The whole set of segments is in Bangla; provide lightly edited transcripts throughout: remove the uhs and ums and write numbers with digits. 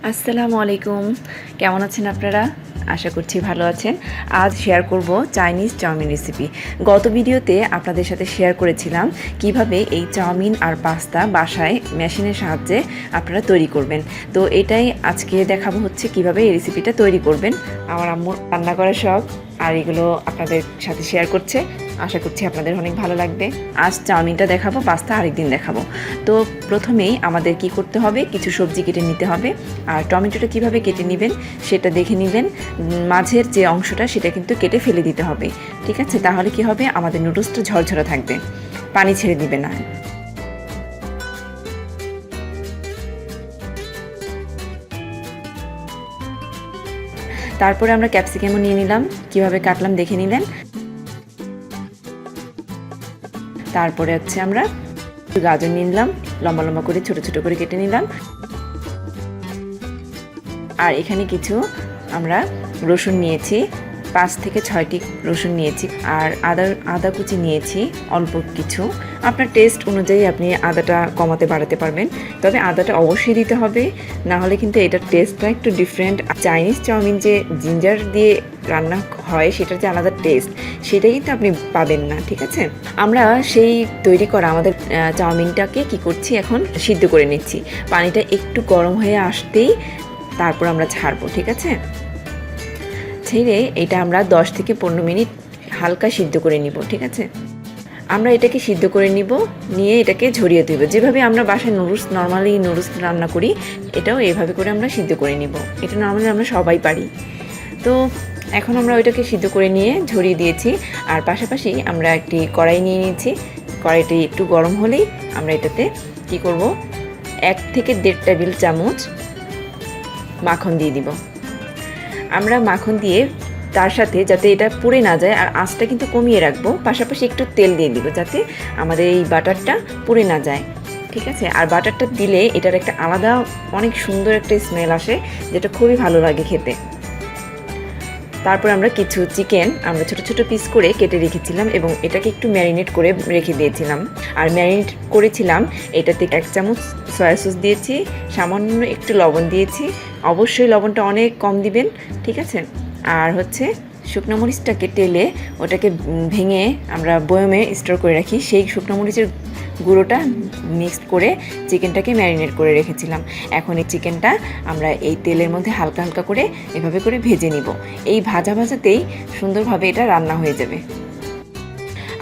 আসসালামু আলাইকুম। কেমন আছেন আপনারা? আশা করছি ভালো আছেন। আজ শেয়ার করব চাইনিজ চাউমিন রেসিপি। গত ভিডিওতে আপনাদের সাথে শেয়ার করেছিলাম কিভাবে এই চাউমিন আর পাস্তা বাসায় মেশিনের সাহায্যে আপনারা তৈরি করবেন। তো এটাই আজকে দেখাবো হচ্ছে কিভাবে এই রেসিপিটা তৈরি করবেন। আমার আম্মু রান্না করার শখ, আর এগুলো আপনাদের সাথে শেয়ার করছে। আশা করছি আপনাদের অনেক ভালো লাগবে। আজ চাউমিনটা দেখাবো, পাস্তা আরেকদিন দেখাবো। তো প্রথমেই আমাদের কি করতে হবে, কিছু সবজি কেটে নিতে হবে। আর টমেটোটা কিভাবে কেটে নেবেন সেটা দেখে নেবেন। মাঝের যে অংশটা সেটা কিন্তু কেটে ফেলে দিতে হবে, ঠিক আছে? তাহলে কি হবে, আমাদের নুডলসটা ঝরঝরা থাকবে, পানি ছেড়ে দিবে না। তারপরে আমরা ক্যাপসিকামও নিয়ে নিলাম, কিভাবে কাটলাম দেখে নিলেন। তারপরে হচ্ছে আমরা গাজর নিয়ে নিলাম, লম্বা লম্বা করে ছোট ছোট করে কেটে নিলাম। আর এখানে কিছু আমরা রসুন নিয়েছি, 5 থেকে 6টি রসুন নিয়েছি। আর আদা কুচি নিয়েছি অল্প কিছু। আপনার টেস্ট অনুযায়ী আপনি আদাটা কমাতে বাড়াতে পারবেন, তবে আদাটা অবশ্যই দিতে হবে, না হলে কিন্তু এটার টেস্টটা একটু ডিফারেন্ট। চাইনিজ চাউমিন যে জিঞ্জার দিয়ে রান্না হয় সেটার যে আলাদা টেস্ট, সেটাই কিন্তু আপনি পাবেন না, ঠিক আছে? আমরা সেই তৈরি করা আমাদের চাউমিনটাকে কি করছি, এখন সিদ্ধ করে নিচ্ছি। পানিটা একটু গরম হয়ে আসতেই তারপর আমরা ছাড়বো, ঠিক আছে? ছেড়ে এটা আমরা 10 থেকে 15 মিনিট হালকা সিদ্ধ করে নিব, ঠিক আছে? আমরা এটাকে সিদ্ধ করে নিয়ে এটাকে ঝরিয়ে দেব। যেভাবে আমরা বাসায় নর্মালি নুডলস রান্না করি, এটাও এভাবে করে আমরা সিদ্ধ করে নিব। এটা নর্মালি আমরা সবাই পারি। তো এখন আমরা ওইটাকে সিদ্ধ করে নিয়ে ঝরিয়ে দিয়েছি। আর পাশাপাশি আমরা একটি কড়াই নিয়ে নিয়েছি। কড়াইটি একটু গরম হলেই আমরা এটাতে কি করব, 1 থেকে 1.5 টেবিল চামচ মাখন দিয়ে দিব। আমরা মাখন দিয়ে তার সাথে, যাতে এটা পুড়ে না যায়, আর আঁচটা কিন্তু কমিয়ে রাখবো, পাশাপাশি একটু তেল দিয়ে দিব যাতে আমাদের এই বাটারটা পুড়ে না যায়, ঠিক আছে? আর বাটারটা দিলে এটার একটা আলাদা অনেক সুন্দর একটা স্মেল আসে, যেটা খুবই ভালো লাগে খেতে। তারপর আমরা কিছু চিকেন আমরা ছোট ছোট পিস করে কেটে রেখেছিলাম এবং এটাকে একটু ম্যারিনেট করে রেখে দিয়েছিলাম। আর ম্যারিনেট করেছিলাম, এটাতে 1 চামচ সয়া সস দিয়েছি, সামান্য একটু লবণ দিয়েছি। অবশ্যই লবণটা অনেক কম দিবেন, ঠিক আছে? আর হচ্ছে শুকনো মরিচটাকে তেলে ওটাকে ভেঙে আমরা বয়মে স্টোর করে রাখি, সেই শুকনো মরিচের গুঁড়োটা মিক্সড করে চিকেনটাকে ম্যারিনেট করে রেখেছিলাম। এখন এই চিকেনটা আমরা এই তেলের মধ্যে হালকা হালকা করে এভাবে করে ভেজে নিব। এই ভাজাতেই সুন্দরভাবে এটা রান্না হয়ে যাবে।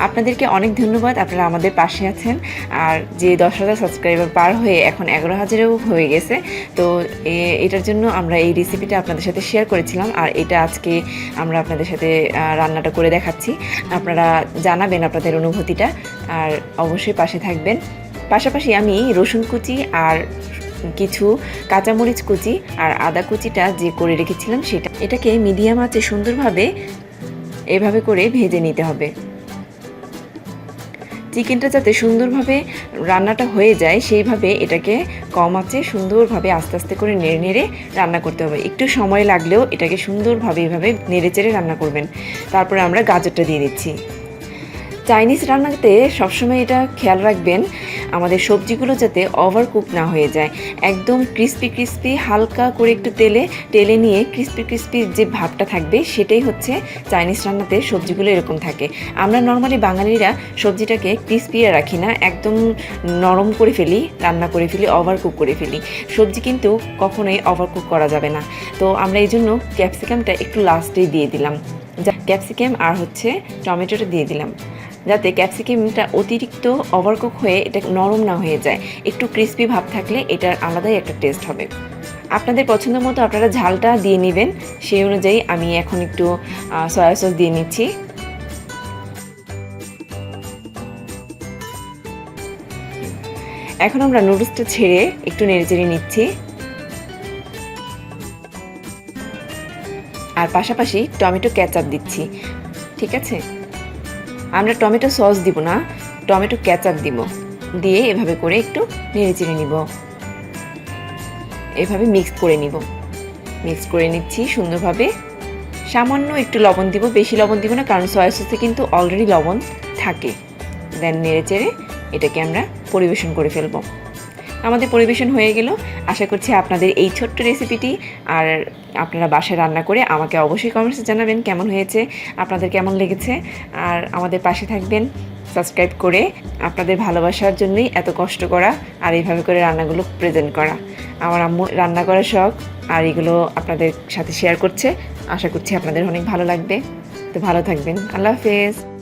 আপনাদেরকে অনেক ধন্যবাদ, আপনারা আমাদের পাশে আছেন। আর যে 10,000 সাবস্ক্রাইবার পার হয়ে এখন 11,000ও হয়ে গেছে, তো এটার জন্য আমরা এই রেসিপিটা আপনাদের সাথে শেয়ার করেছিলাম। আর এটা আজকে আমরা আপনাদের সাথে রান্নাটা করে দেখাচ্ছি। আপনারা জানাবেন আপনাদের অনুভূতিটা, আর অবশ্যই পাশে থাকবেন। পাশাপাশি আমি রসুন কুচি আর কিছু কাঁচামরিচ কুচি আর আদা কুচিটা যে করে রেখেছিলাম, এটাকে মিডিয়াম আঁচে সুন্দরভাবে এভাবে করে ভেজে নিতে হবে। চিকেনটা যাতে সুন্দরভাবে রান্নাটা হয়ে যায়, সেইভাবে এটাকে কম আঁচে সুন্দরভাবে আস্তে আস্তে করে নেড়ে নেড়ে রান্না করতে হবে। একটু সময় লাগলেও এটাকে সুন্দরভাবে এভাবে নেড়ে চেড়ে রান্না করবেন। তারপরে আমরা গাজরটা দিয়ে দিচ্ছি। চাইনিজ রান্নাতে সবসময় এটা খেয়াল রাখবেন, আমাদের সবজিগুলো যাতে ওভারকুক না হয়ে যায়। একদম ক্রিস্পি হালকা করে একটু তেলে নিয়ে ক্রিস্পি যে ভাবটা থাকবে, সেটাই হচ্ছে চাইনিজ রান্নাতে সবজিগুলো এরকম থাকে। আমরা নর্মালি বাঙালিরা সবজিটাকে ক্রিস্পি রাখি না, একদম নরম করে ফেলি, রান্না করে ফেলি, ওভারকুক করে ফেলি। সবজি কিন্তু কখনোই ওভারকুক করা যাবে না। তো আমরা এই জন্য ক্যাপসিকামটা একটু লাস্টেই দিয়ে দিলাম। ক্যাপসিকাম আর হচ্ছে টমেটোটা দিয়ে দিলাম, যাতে ক্যাপসিকামটা অতিরিক্ত ওভারকুক হয়ে এটা নরম না হয়ে যায়। একটু ক্রিস্পি ভাব থাকলে এটার আলাদাই একটা টেস্ট হবে। আপনাদের পছন্দ মতো আপনারা ঝালটা দিয়ে নেবেন, সেই অনুযায়ী আমি এখন একটু সয়া সস দিয়ে নিচ্ছি। এখন আমরা নুডলসটা ছেড়ে একটু নেড়েচেড়ে নিচ্ছি। আর পাশাপাশি টমেটো কেচাপ দিচ্ছি, ঠিক আছে? আমরা টমেটো সস দিব না, টমেটো কেচাপ দিব। দিয়ে এভাবে করে একটু নেড়েচেড়ে নিব, এভাবে মিক্স করে নিচ্ছি সুন্দরভাবে। সামান্য একটু লবণ দিব, বেশি লবণ দিব না, কারণ সয়া সসে কিন্তু অলরেডি লবণ থাকে। দেন নেড়েচেড়ে এটাকে আমরা পরিবেশন করে ফেলব। আমাদের পরিবেশন হয়ে গেল। আশা করছি আপনাদের এই ছোট্ট রেসিপিটি আর আপনারা বাসায় রান্না করে আমাকে অবশ্যই কমেন্টসে জানাবেন কেমন হয়েছে, আপনাদের কেমন লেগেছে। আর আমাদের পাশে থাকবেন সাবস্ক্রাইব করে। আপনাদের ভালোবাসার জন্যই এত কষ্ট করা আর এইভাবে করে রান্নাগুলো প্রেজেন্ট করা। আমার আম্মু রান্না করার শখ, আর এগুলো আপনাদের সাথে শেয়ার করছে। আশা করছি আপনাদের অনেক ভালো লাগবে। তো ভালো থাকবেন। আল্লাহ হাফেজ।